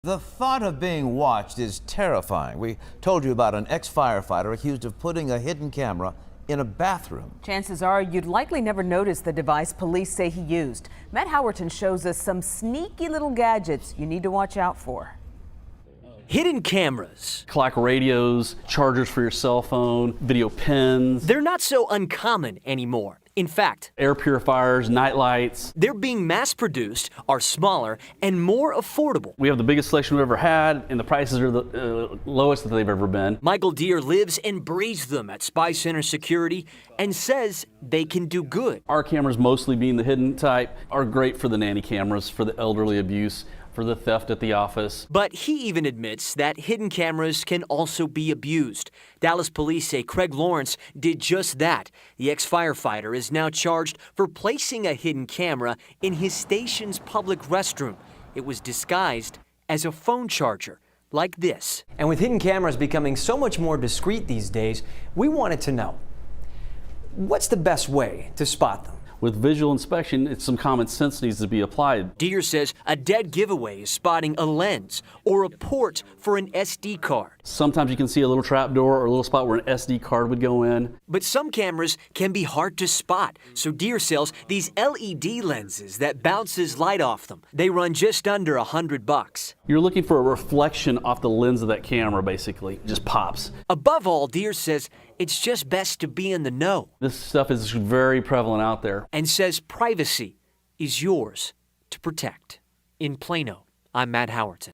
The thought of being watched is terrifying. We told you about an ex-firefighter accused of putting a hidden camera in a bathroom. Chances are you'd likely never notice the device police say he used. Matt Howerton shows us some sneaky little gadgets you need to watch out for. Hidden cameras. Clock radios, chargers for your cell phone, video pens. They're not so uncommon anymore. In fact, air purifiers, night lights. They're being mass-produced, are smaller, and more affordable. We have the biggest selection we've ever had, and the prices are the lowest that they've ever been. Michael Deere lives and breathes them at Spycentre Security and says they can do good. Our cameras, mostly being the hidden type, are great for the nanny cameras, for the elderly abuse, for the theft at the office. But he even admits that hidden cameras can also be abused. Dallas police say Craig Lawrence did just that. The ex-firefighter is now charged for placing a hidden camera in his station's public restroom. It was disguised as a phone charger, like this. And with hidden cameras becoming so much more discreet these days, we wanted to know, what's the best way to spot them? With visual inspection, it's some common sense needs to be applied. Deere says a dead giveaway is spotting a lens or a port for an SD card. Sometimes you can see a little trap door or a little spot where an SD card would go in. But some cameras can be hard to spot, so Deere sells these LED lenses that bounces light off them. They run just under $100. You're looking for a reflection off the lens of that camera, basically. It just pops. Above all, Deere says it's just best to be in the know. This stuff is very prevalent out there. And says privacy is yours to protect. In Plano, I'm Matt Howerton.